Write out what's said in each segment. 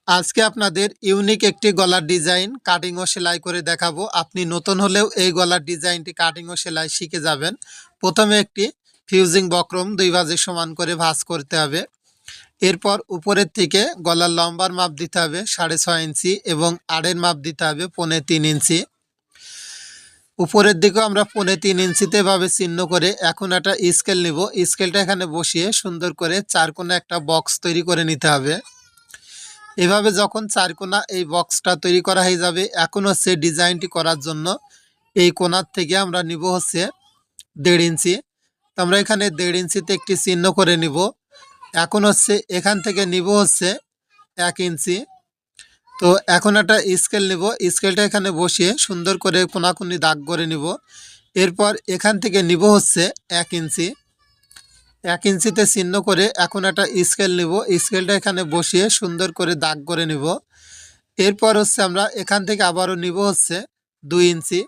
আজকে আপনাদের ইউনিক একটি গলার ডিজাইন কাটিং ও সেলাই করে দেখাবো। আপনি নতুন হলেও এই গলার ডিজাইনটি কাটিং ও সেলাই শিখে যাবেন। প্রথমে একটি ফিউজিং বক্রম 2 ভাঁজে সমান করে ভাঁজ করতে হবে। এরপর উপরের থেকে গলার লম্বার মাপ দিতে হবে 6.5 ইঞ্চি এবং আড়ের মাপ দিতে হবে 3.5 ইঞ্চি। উপরের দিকেও আমরা 3.5 ইঞ্চিতে ভাবে চিহ্ন করে এখন একটা স্কেল নিব। স্কেলটা এখানে বসিয়ে সুন্দর করে চার কোণে একটা বক্স তৈরি করে নিতে হবে। এভাবে যখন চারকোনা এই বক্সটা তৈরি করা হয়ে যাবে, এখন হচ্ছে ডিজাইনটি করার জন্য এই কোণার থেকে আমরা নিব হচ্ছে 1.5 ইঞ্চি। তো আমরা এখানে 1.5 ইঞ্চিতে একটি চিহ্ন করে নিব। এখন হচ্ছে এখান থেকে নিব হচ্ছে 1 ইঞ্চি। তো এখন একটা স্কেল নিব, স্কেলটা এখানে বসিয়ে সুন্দর করে কোনাকুনি দাগ করে নিব। এরপর এখান থেকে নিব হচ্ছে 1 ইঞ্চি। 1 ইঞ্চিতে চিহ্ন করে এখন একটা স্কেল নিব, স্কেলটা এখানে বসিয়ে সুন্দর করে দাগ করে নিব। এরপর হচ্ছে আমরা এখান থেকে আবারও নিব হচ্ছে 2 ইঞ্চি।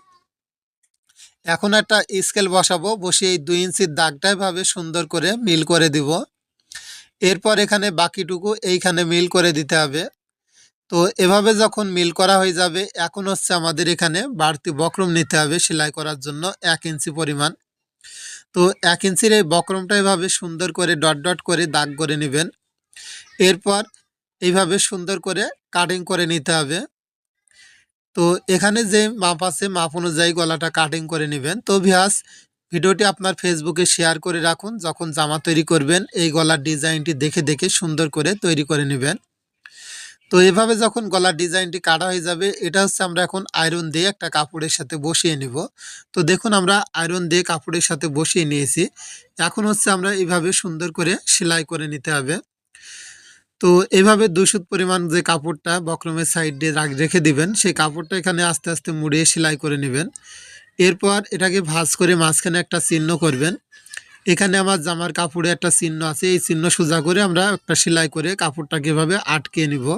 এখন একটা স্কেল বসাবো, বসিয়ে এই 2 ইঞ্চির দাগটাই ভাবে সুন্দর করে মিল করে দিব। এরপর এখানে বাকিটুকু এইখানে মিল করে দিতে হবে। তো এভাবে যখন মিল করা হয়ে যাবে, এখন হচ্ছে আমাদের এখানে বাড়তি বক্রম নিতে হবে সেলাই করার জন্য 1 ইঞ্চি পরিমাণ। তো 1 ইঞ্চির এই বক্রমটা এভাবে সুন্দর করে ডট ডট করে দাগ করে নেবেন। এরপর এইভাবে সুন্দর করে কাটিং করে নিতে হবে। তো এখানে যে মাপ আছে মাপ অনুযায়ী গলাটা কাটিং করে নেবেন। তো ভিউয়ার্স, ভিডিওটি আপনার ফেসবুকে শেয়ার করে রাখুন। যখন জামা তৈরি করবেন এই গলার ডিজাইনটি দেখে দেখে সুন্দর করে তৈরি করে নেবেন। তো এভাবে যখন গলার ডিজাইনটি কাটা হয়ে যাবে, এটা হচ্ছে আমরা এখন আয়রন দিয়ে একটা কাপড়ের সাথে বসিয়ে নিব। তো দেখুন আমরা আয়রন দিয়ে কাপড়ের সাথে বসিয়ে নিয়েছি। এখন হচ্ছে আমরা এইভাবে সুন্দর করে সেলাই করে নিতে হবে। তো এভাবে 2 সুত পরিমাণ যে কাপড়টা বক্রমের সাইড দিয়ে রেখে দিবেন, সেই কাপড়টা এখানে আস্তে আস্তে মুড়িয়ে সেলাই করে নেবেন। এরপর এটাকে ভাঁজ করে মাঝখানে একটা চিহ্ন করবেন। এখানে আমার জামার কাপড়ে একটা চিহ্ন আছে, এই চিহ্ন সোজা করে আমরা একটা সেলাই করে কাপড়টাকে এভাবে আটকে নিব।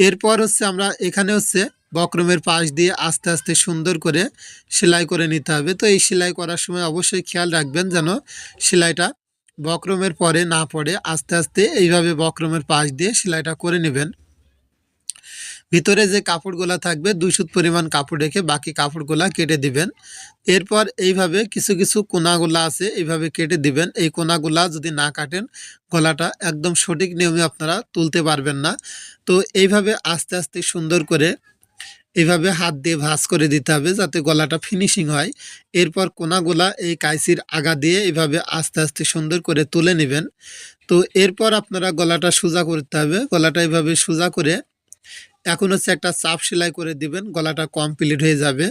এরপর হচ্ছে আমরা এখানে হচ্ছে বক্রমের পাশ দিয়ে আস্তে আস্তে সুন্দর করে সেলাই করে নিতে হবে। তো এই সেলাই করার সময় অবশ্যই খেয়াল রাখবেন যেন সেলাইটা বক্রমের পরে না পড়ে। আস্তে আস্তে এইভাবে বক্রমের পাশ দিয়ে সেলাইটা করে নেবেন। ভিতরে যে কাপড়গুলা থাকবে 2 সুত পরিমাণ কাপড় রেখে বাকি কাপড়গুলা কেটে দিবেন। এরপর এইভাবে কিছু কিছু কোনাগুলা আছে এইভাবে কেটে দিবেন। এই কোনাগুলা যদি না কাটেন গলাটা একদম সঠিক নিয়মে আপনারা তুলতে পারবেন না। তো এইভাবে আস্তে আস্তে সুন্দর করে এইভাবে হাত দিয়ে ভাঁজ করে দিতে হবে যাতে গলাটা ফিনিশিং হয়। এরপর কোনাগুলা এই কাইচির আগা দিয়ে এইভাবে আস্তে আস্তে সুন্দর করে তুলে নেবেন। তো এরপর আপনারা গলাটা সোজা করতে হবে। গলাটা এইভাবে সোজা করে এখন হচ্ছে একটা চাপ সেলাই করে দিবেন, গলাটা কমপ্লিট হয়ে যাবে।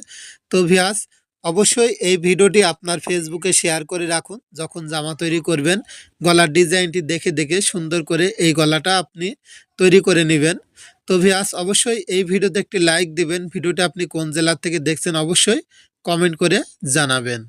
তো ভিউয়ার্স, অবশ্যই এই ভিডিওটি আপনার ফেসবুকে শেয়ার করে রাখুন। যখন জামা তৈরি করবেন গলার ডিজাইনটি দেখে দেখে সুন্দর করে এই গলাটা আপনি তৈরি করে নেবেন। তো ভিউয়ার্স, অবশ্যই এই ভিডিওতে একটি লাইক দিবেন। ভিডিওটা আপনি কোন জেলা থেকে দেখছেন অবশ্যই কমেন্ট করে জানাবেন।